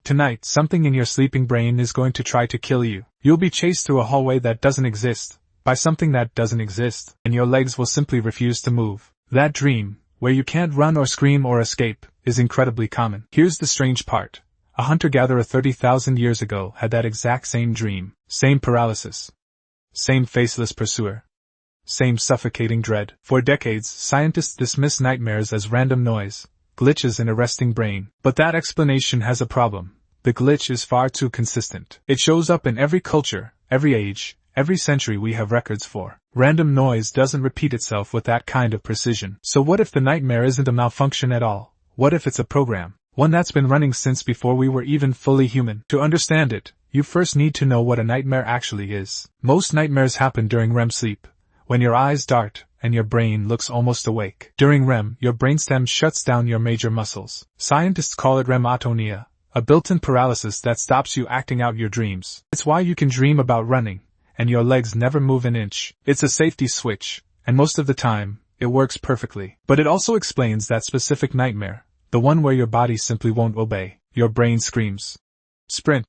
Tonight, something in your sleeping brain is going to try to kill you. You'll be chased through a hallway that doesn't exist, by something that doesn't exist, and your legs will simply refuse to move. That dream, where you can't run or scream or escape, is incredibly common. Here's the strange part. A hunter-gatherer 30,000 years ago had that exact same dream, same paralysis, same faceless pursuer, same suffocating dread. For decades, scientists dismissed nightmares as random noise, glitches in a resting brain. But that explanation has a problem. The glitch is far too consistent. It shows up in every culture, every age, every century we have records for. Random noise doesn't repeat itself with that kind of precision. So what if the nightmare isn't a malfunction at all? What if it's a program? One that's been running since before we were even fully human. To understand it, you first need to know what a nightmare actually is. Most nightmares happen during REM sleep, when your eyes dart and your brain looks almost awake. During REM, your brainstem shuts down your major muscles. Scientists call it REM atonia, a built-in paralysis that stops you acting out your dreams. It's why you can dream about running, and your legs never move an inch. It's a safety switch, and most of the time, it works perfectly. But it also explains that specific nightmare, the one where your body simply won't obey. Your brain screams, sprint,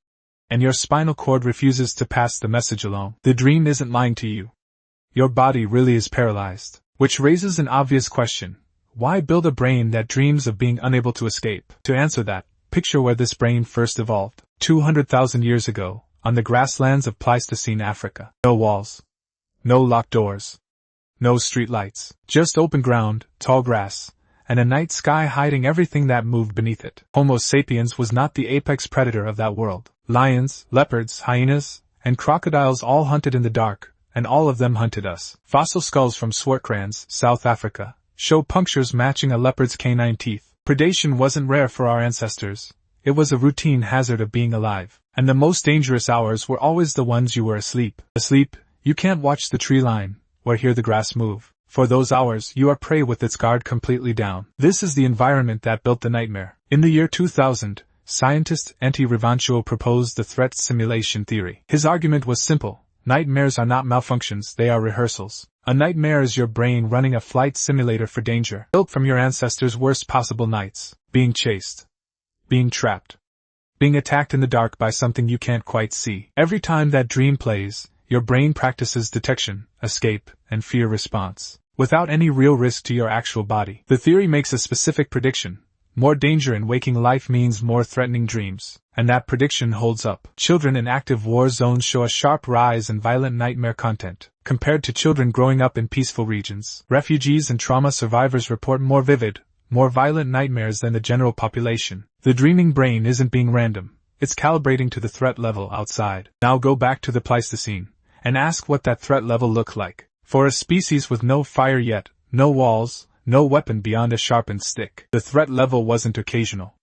and your spinal cord refuses to pass the message along. The dream isn't lying to you. Your body really is paralyzed. Which raises an obvious question. Why build a brain that dreams of being unable to escape? To answer that, picture where this brain first evolved. 200,000 years ago, on the grasslands of Pleistocene Africa. No walls. No locked doors. No street lights. Just open ground, tall grass, and a night sky hiding everything that moved beneath it. Homo sapiens was not the apex predator of that world. Lions, leopards, hyenas, and crocodiles all hunted in the dark, and all of them hunted us. Fossil skulls from Swartkrans, South Africa, show punctures matching a leopard's canine teeth. Predation wasn't rare for our ancestors. It was a routine hazard of being alive. And the most dangerous hours were always the ones you were asleep. Asleep, you can't watch the tree line, or hear the grass move. For those hours, you are prey with its guard completely down. This is the environment that built the nightmare. In the year 2000, scientist Antti Revonsuo proposed the threat simulation theory. His argument was simple. Nightmares are not malfunctions, they are rehearsals. A nightmare is your brain running a flight simulator for danger, built from your ancestors' worst possible nights. Being chased. Being trapped. Being attacked in the dark by something you can't quite see. Every time that dream plays, your brain practices detection, escape, and fear response, without any real risk to your actual body. The theory makes a specific prediction. More danger in waking life means more threatening dreams. And that prediction holds up. Children in active war zones show a sharp rise in violent nightmare content, compared to children growing up in peaceful regions. Refugees and trauma survivors report more vivid, more violent nightmares than the general population. The dreaming brain isn't being random. It's calibrating to the threat level outside. Now go back to the Pleistocene, and ask what that threat level looked like. For a species with no fire yet, no walls, no weapon beyond a sharpened stick, the threat level wasn't occasional.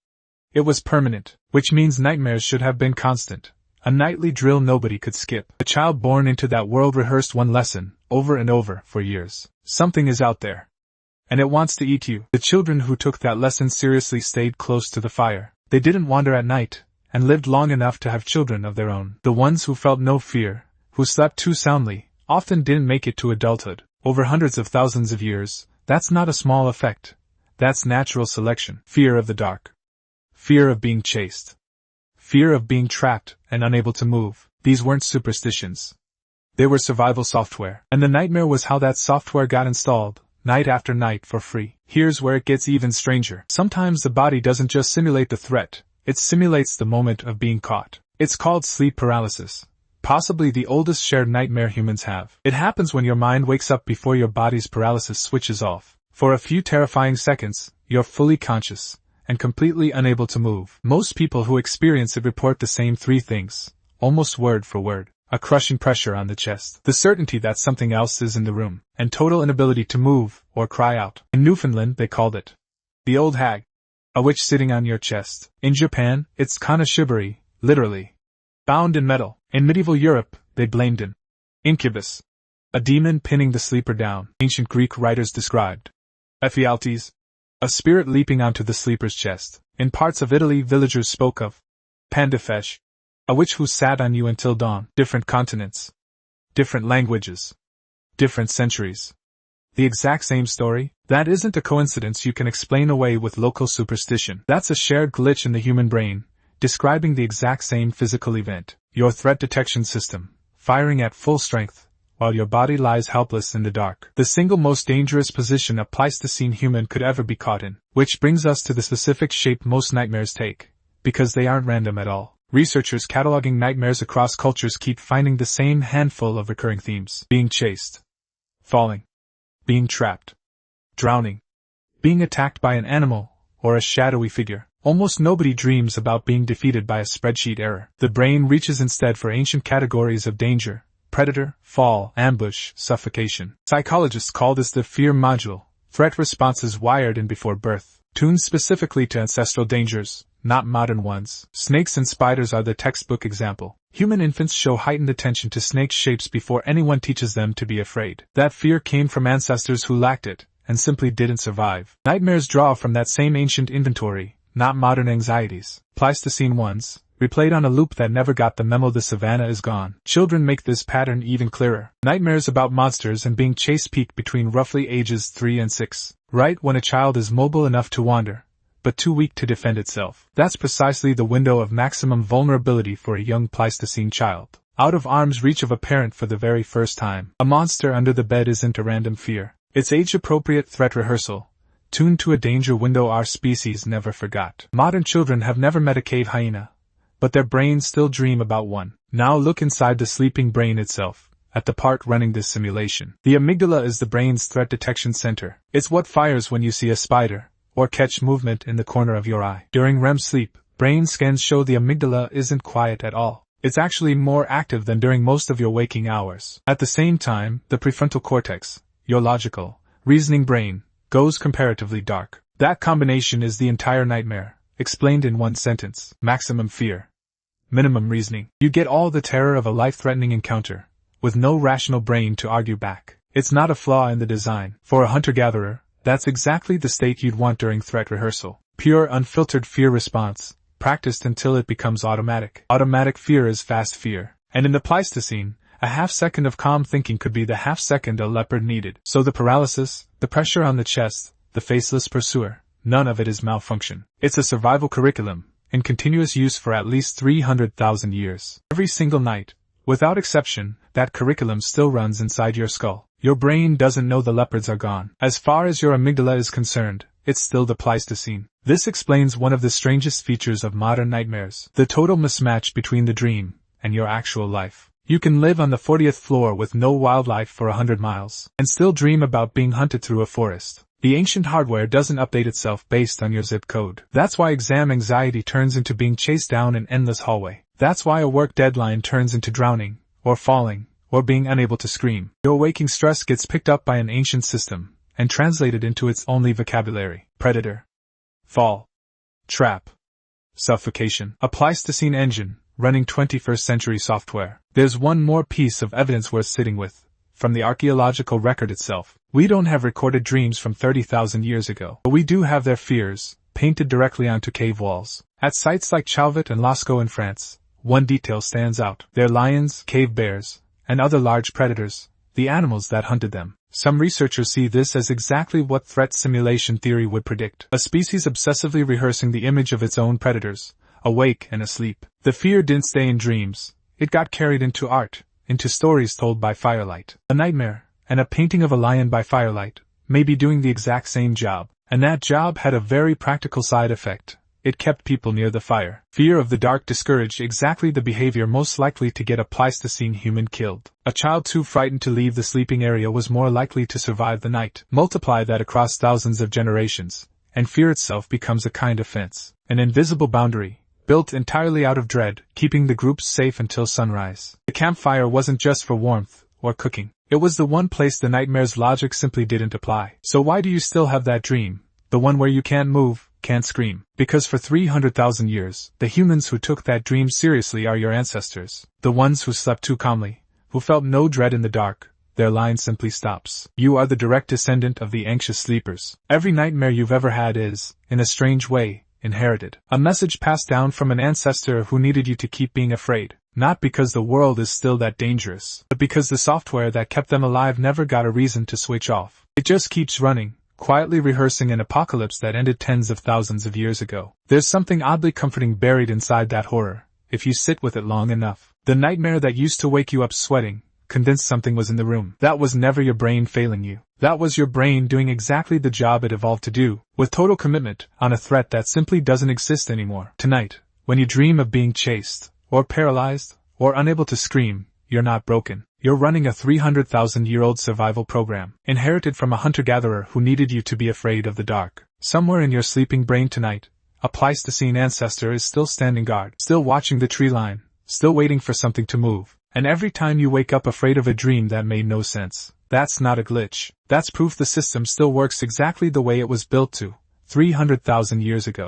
It was permanent, which means nightmares should have been constant. A nightly drill nobody could skip. The child born into that world rehearsed one lesson, over and over, for years. Something is out there. And it wants to eat you. The children who took that lesson seriously stayed close to the fire. They didn't wander at night, and lived long enough to have children of their own. The ones who felt no fear, who slept too soundly, often didn't make it to adulthood. Over hundreds of thousands of years, that's not a small effect. That's natural selection. Fear of the dark. Fear of being chased. Fear of being trapped and unable to move. These weren't superstitions. They were survival software. And the nightmare was how that software got installed, night after night for free. Here's where it gets even stranger. Sometimes the body doesn't just simulate the threat, it simulates the moment of being caught. It's called sleep paralysis. Possibly the oldest shared nightmare humans have. It happens when your mind wakes up before your body's paralysis switches off. For a few terrifying seconds, you're fully conscious, and completely unable to move. Most people who experience it report the same three things, almost word for word. A crushing pressure on the chest, the certainty that something else is in the room, and total inability to move or cry out. In Newfoundland, they called it the old hag, a witch sitting on your chest. In Japan, it's kanashibari, literally bound in metal. In medieval Europe, they blamed an incubus, a demon pinning the sleeper down. Ancient Greek writers described Ephialtes, a spirit leaping onto the sleeper's chest. In parts of Italy, villagers spoke of Pandafeche, a witch who sat on you until dawn. Different continents, different languages, different centuries. The exact same story? That isn't a coincidence you can explain away with local superstition. That's a shared glitch in the human brain, describing the exact same physical event. Your threat detection system, firing at full strength, while your body lies helpless in the dark. The single most dangerous position a Pleistocene human could ever be caught in. Which brings us to the specific shape most nightmares take, because they aren't random at all. Researchers cataloging nightmares across cultures keep finding the same handful of recurring themes: being chased, falling, being trapped, drowning, being attacked by an animal, or a shadowy figure. Almost nobody dreams about being defeated by a spreadsheet error. The brain reaches instead for ancient categories of danger: predator, fall, ambush, suffocation. Psychologists call this the fear module, threat responses wired in before birth, tuned specifically to ancestral dangers, not modern ones. Snakes and spiders are the textbook example. Human infants show heightened attention to snake shapes before anyone teaches them to be afraid. That fear came from ancestors who lacked it, and simply didn't survive. Nightmares draw from that same ancient inventory, not modern anxieties. Pleistocene ones, replayed on a loop that never got the memo the savanna is gone. Children make this pattern even clearer. Nightmares about monsters and being chased peak between roughly ages 3 and 6, right when a child is mobile enough to wander, but too weak to defend itself. That's precisely the window of maximum vulnerability for a young Pleistocene child. Out of arm's reach of a parent for the very first time. A monster under the bed isn't a random fear. It's age-appropriate threat rehearsal, tuned to a danger window our species never forgot. Modern children have never met a cave hyena, but their brains still dream about one. Now look inside the sleeping brain itself, at the part running this simulation. The amygdala is the brain's threat detection center. It's what fires when you see a spider, or catch movement in the corner of your eye. During REM sleep, brain scans show the amygdala isn't quiet at all. It's actually more active than during most of your waking hours. At the same time, the prefrontal cortex, your logical, reasoning brain, goes comparatively dark. That combination is the entire nightmare, explained in one sentence: maximum fear, minimum reasoning. You get all the terror of a life-threatening encounter, with no rational brain to argue back. It's not a flaw in the design. For a hunter-gatherer, that's exactly the state you'd want during threat rehearsal. Pure, unfiltered fear response, practiced until it becomes automatic. Automatic fear is fast fear. And in the Pleistocene, a half-second of calm thinking could be the half-second a leopard needed. So the paralysis, the pressure on the chest, the faceless pursuer, none of it is malfunction. It's a survival curriculum, in continuous use for at least 300,000 years. Every single night, without exception, that curriculum still runs inside your skull. Your brain doesn't know the leopards are gone. As far as your amygdala is concerned, it's still the Pleistocene. This explains one of the strangest features of modern nightmares: the total mismatch between the dream and your actual life. You can live on the 40th floor with no wildlife for 100 miles, and still dream about being hunted through a forest. The ancient hardware doesn't update itself based on your zip code. That's why exam anxiety turns into being chased down an endless hallway. That's why a work deadline turns into drowning, or falling, or being unable to scream. Your waking stress gets picked up by an ancient system, and translated into its only vocabulary: predator, fall, trap, suffocation. A Pleistocene engine, running 21st century software. There's one more piece of evidence worth sitting with, from the archaeological record itself. We don't have recorded dreams from 30,000 years ago, but we do have their fears, painted directly onto cave walls. At sites like Chauvet and Lascaux in France, one detail stands out: their lions, cave bears, and other large predators, the animals that hunted them. Some researchers see this as exactly what threat simulation theory would predict: a species obsessively rehearsing the image of its own predators, awake and asleep. The fear didn't stay in dreams, it got carried into art, into stories told by firelight. A nightmare, and a painting of a lion by firelight, may be doing the exact same job. And that job had a very practical side effect: it kept people near the fire. Fear of the dark discouraged exactly the behavior most likely to get a Pleistocene human killed. A child too frightened to leave the sleeping area was more likely to survive the night. Multiply that across thousands of generations, and fear itself becomes a kind of fence, an invisible boundary, built entirely out of dread, keeping the groups safe until sunrise. The campfire wasn't just for warmth, or cooking. It was the one place the nightmare's logic simply didn't apply. So why do you still have that dream? The one where you can't move, can't scream? Because for 300,000 years, the humans who took that dream seriously are your ancestors. The ones who slept too calmly, who felt no dread in the dark. Their line simply stops. You are the direct descendant of the anxious sleepers. Every nightmare you've ever had is, in a strange way, inherited. A message passed down from an ancestor who needed you to keep being afraid. Not because the world is still that dangerous, but because the software that kept them alive never got a reason to switch off. It just keeps running, quietly rehearsing an apocalypse that ended tens of thousands of years ago. There's something oddly comforting buried inside that horror, if you sit with it long enough. The nightmare that used to wake you up sweating, convinced something was in the room. That was never your brain failing you. That was your brain doing exactly the job it evolved to do, with total commitment, on a threat that simply doesn't exist anymore. Tonight, when you dream of being chased, or paralyzed, or unable to scream, you're not broken. You're running a 300,000-year-old survival program, inherited from a hunter-gatherer who needed you to be afraid of the dark. Somewhere in your sleeping brain tonight, a Pleistocene ancestor is still standing guard, still watching the tree line, still waiting for something to move. And every time you wake up afraid of a dream that made no sense, that's not a glitch. That's proof the system still works exactly the way it was built to, 300,000 years ago.